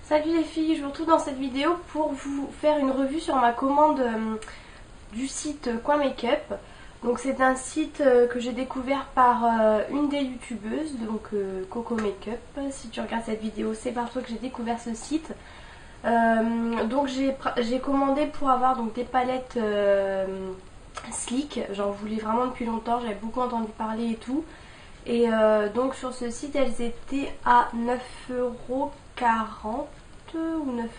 Salut les filles, je vous retrouve dans cette vidéo pour vous faire une revue sur ma commande du site Coin Make-up. Donc c'est un site que j'ai découvert par une des youtubeuses, donc Coco Make-up. Si tu regardes cette vidéo, c'est par toi que j'ai découvert ce site. Donc j'ai commandé pour avoir donc des palettes Sleek. J'en voulais vraiment depuis longtemps, j'avais beaucoup entendu parler et tout. Et donc sur ce site elles étaient à 9,40 € ou 9,90 €,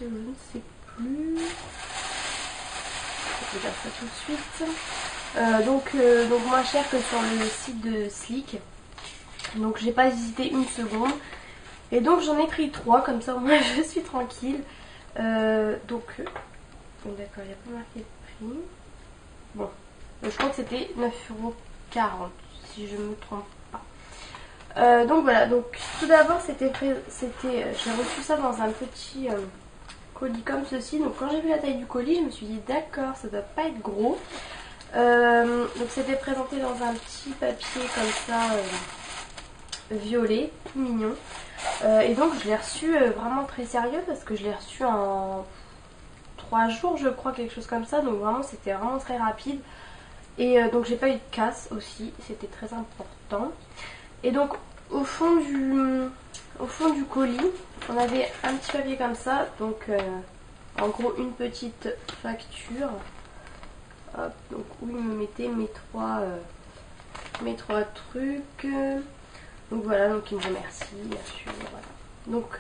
je ne sais plus. Je regarde ça tout de suite. Donc moins cher que sur le site de Sleek. Donc j'ai pas hésité une seconde. Et donc j'en ai pris 3, comme ça moi je suis tranquille. D'accord, il n'y a pas marqué de prix. Bon, je crois que c'était 9,40 € si je me trompe pas. Donc voilà, donc tout d'abord j'ai reçu ça dans un petit colis comme ceci. Donc quand j'ai vu la taille du colis, je me suis dit d'accord, ça doit pas être gros. Donc c'était présenté dans un petit papier comme ça, violet, tout mignon. Et donc je l'ai reçu vraiment très sérieux parce que je l'ai reçu en 3 jours je crois, quelque chose comme ça. Donc vraiment c'était vraiment très rapide. Et donc j'ai pas eu de casse aussi, c'était très important. Et donc au fond du colis, on avait un petit papier comme ça. Donc en gros une petite facture. Hop, donc où il me mettait mes trois trucs. Donc voilà, donc il me remercie bien sûr. Voilà. Donc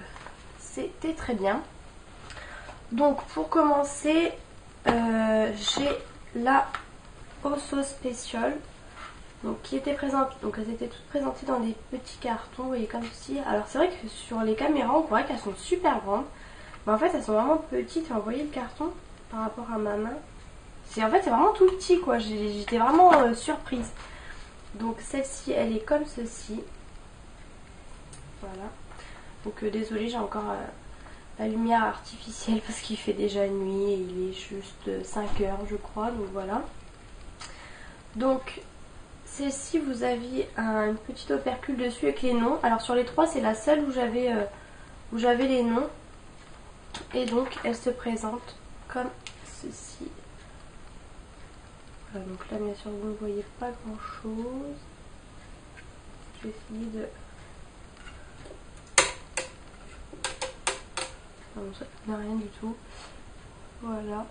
c'était très bien. Donc pour commencer, j'ai la Osso Special, donc qui était présente. Donc elles étaient toutes présentées dans des petits cartons et comme ceci. Alors c'est vrai que sur les caméras on pourrait qu'elles sont super grandes, mais en fait elles sont vraiment petites. Enfin, vous voyez le carton par rapport à ma main, en fait c'est vraiment tout petit quoi. J'étais vraiment surprise. Donc celle-ci elle est comme ceci. Voilà. Donc désolée, j'ai encore la lumière artificielle parce qu'il fait déjà nuit et il est juste 5 h je crois. Donc voilà. Donc celle-ci vous aviez une petite opercule dessus avec les noms. Alors sur les 3 c'est la seule où j'avais les noms. Et donc elle se présente comme ceci. Voilà, donc là bien sûr vous ne voyez pas grand chose. Je vais essayer de... Non, ça n'a rien du tout. Voilà.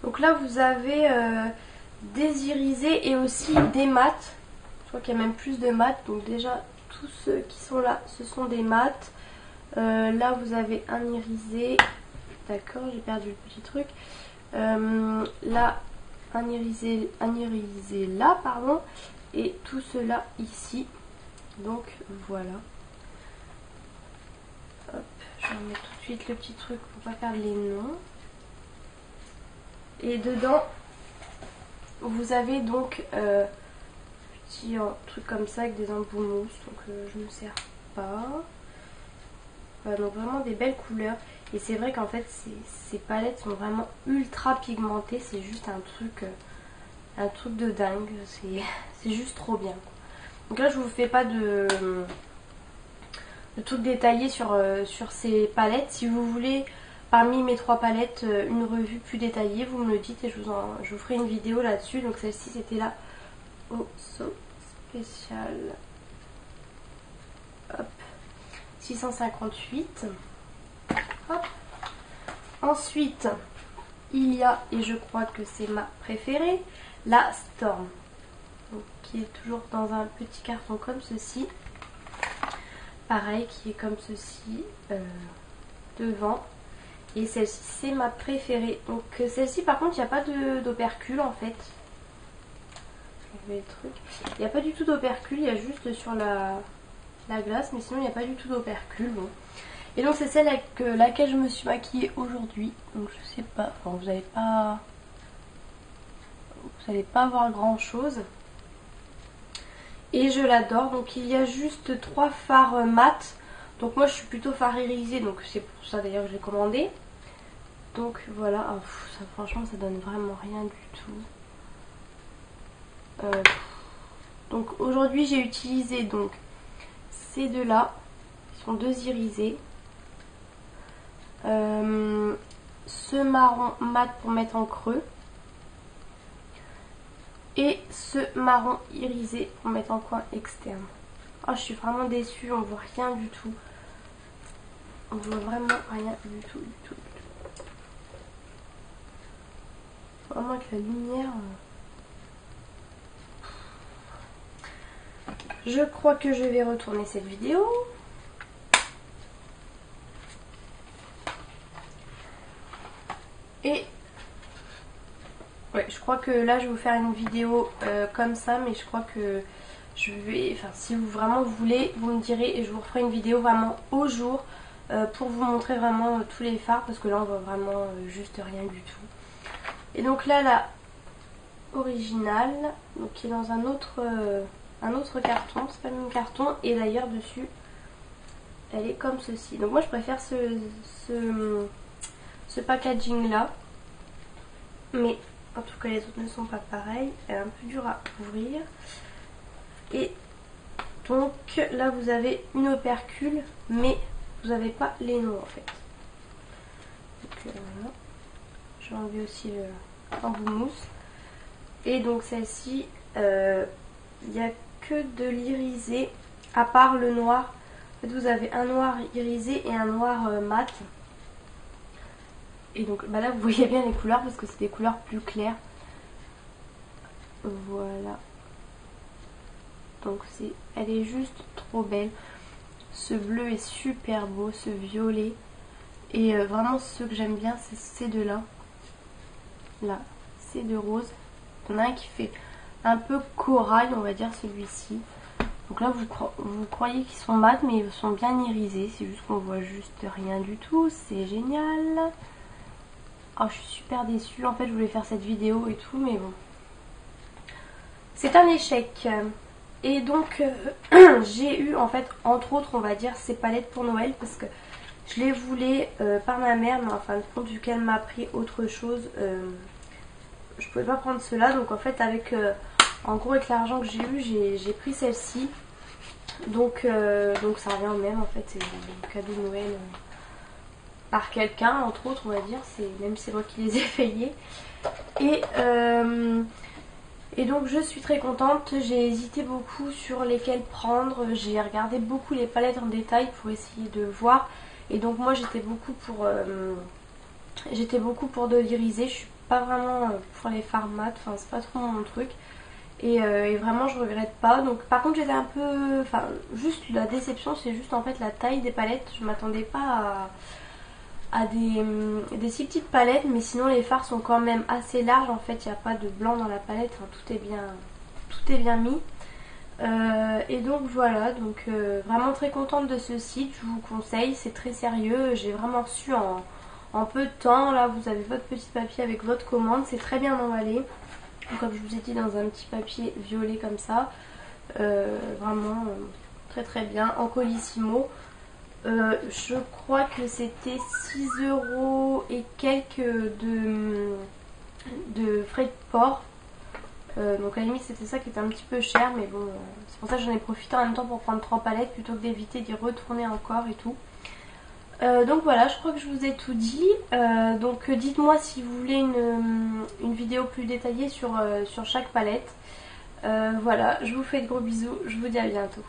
Donc là vous avez des irisés et aussi des mats. Je crois qu'il y a même plus de mats. Donc déjà tous ceux qui sont là ce sont des mats. Là vous avez un irisé. D'accord, j'ai perdu le petit truc. Là un irisé là pardon. Et tout cela ici. Donc voilà. Hop, je vais remettre tout de suite le petit truc pour pas perdre les noms. Et dedans, vous avez donc petit truc comme ça avec des embouts mousse. Donc je ne me sers pas. Voilà, donc vraiment des belles couleurs. Et c'est vrai qu'en fait ces palettes sont vraiment ultra pigmentées. C'est juste un truc de dingue. C'est juste trop bien. Donc là je vous fais pas de trucs détaillés sur ces palettes. Si vous voulez parmi mes 3 palettes une revue plus détaillée, vous me le dites et je vous ferai une vidéo là-dessus. Donc celle-ci c'était la Osso Special. Hop, 658. Hop. Ensuite il y a, et je crois que c'est ma préférée, la Storm. Donc, qui est toujours dans un petit carton comme ceci. Pareil, qui est comme ceci devant. Et celle-ci c'est ma préférée. Donc celle-ci par contre il n'y a pas d'opercule en fait. Je vais le truc. Il n'y a pas du tout d'opercule, il y a juste sur la glace, mais sinon il n'y a pas du tout d'opercule. Bon. Et donc c'est celle avec laquelle je me suis maquillée aujourd'hui. Donc je sais pas, enfin, vous n'allez pas voir grand chose. Et je l'adore. Donc il y a juste 3 fards mat. Donc moi je suis plutôt fard irisé, donc c'est pour ça d'ailleurs que j'ai commandé. Donc voilà, oh, franchement ça donne vraiment rien du tout. Donc aujourd'hui j'ai utilisé donc ces deux là, qui sont deux irisés. Ce marron mat pour mettre en creux. Et ce marron irisé pour mettre en coin externe. Oh, je suis vraiment déçue, on voit rien du tout. On voit vraiment rien du tout, du tout. Vraiment avec la lumière. Je crois que je vais retourner cette vidéo. Et ouais, je crois que là je vais vous faire une vidéo comme ça, mais je crois que je vais, enfin si vous vraiment voulez, vous me direz et je vous referai une vidéo vraiment au jour pour vous montrer vraiment tous les fards, parce que là on voit vraiment juste rien du tout. Et donc là la originale, donc qui est dans un autre carton, c'est pas le même carton, et d'ailleurs dessus elle est comme ceci. Donc moi je préfère ce packaging là, mais en tout cas les autres ne sont pas pareils, elle est un peu dure à ouvrir. Et donc là vous avez une opercule, mais vous n'avez pas les noms en fait. Donc voilà, j'ai enlevé aussi l'embout mousse. Et donc celle-ci, il n'y a que de l'irisé, à part le noir. En fait vous avez un noir irisé et un noir mat. Et donc bah là vous voyez bien les couleurs parce que c'est des couleurs plus claires. Voilà. Donc elle est juste trop belle. Ce bleu est super beau, ce violet. Et vraiment ce que j'aime bien c'est ces deux là. Là, ces deux roses. Il y en a un qui fait un peu corail, on va dire celui-ci. Donc là vous croyez qu'ils sont mat, mais ils sont bien irisés. C'est juste qu'on voit juste rien du tout. C'est génial. Oh, je suis super déçue. En fait, je voulais faire cette vidéo et tout, mais bon. C'est un échec. Et donc, j'ai eu, en fait, entre autres, on va dire, ces palettes pour Noël. Parce que je les voulais par ma mère, mais en fin de compte, vu qu'elle m'a pris autre chose, je pouvais pas prendre cela. Donc, en fait, avec, en gros, avec l'argent que j'ai eu, j'ai pris celle-ci. Donc ça revient au même, en fait. C'est un cadeau de Noël. Par quelqu'un, entre autres, on va dire, même si c'est moi qui les ai payés. Et donc je suis très contente. J'ai hésité beaucoup sur lesquelles prendre. J'ai regardé beaucoup les palettes en détail pour essayer de voir. Et donc moi j'étais beaucoup pour de l'irisé. Je suis pas vraiment pour les fards mat, enfin c'est pas trop mon truc. Et vraiment je regrette pas. Donc par contre j'étais un peu, enfin juste la déception, c'est juste en fait la taille des palettes. Je m'attendais pas à des si petites palettes, mais sinon les fards sont quand même assez larges. En fait il n'y a pas de blanc dans la palette, enfin, tout est bien mis. Et donc voilà, donc vraiment très contente de ce site, je vous conseille, c'est très sérieux. J'ai vraiment reçu en peu de temps. Là vous avez votre petit papier avec votre commande, c'est très bien emballé, comme je vous ai dit, dans un petit papier violet comme ça. Vraiment très très bien, en colissimo. Je crois que c'était 6 € et quelques de frais de port. Donc à la limite c'était ça qui était un petit peu cher, mais bon, c'est pour ça que j'en ai profité en même temps pour prendre 3 palettes plutôt que d'éviter d'y retourner encore et tout. Donc voilà, je crois que je vous ai tout dit. Donc dites-moi si vous voulez une vidéo plus détaillée sur chaque palette. Voilà, je vous fais de gros bisous, je vous dis à bientôt.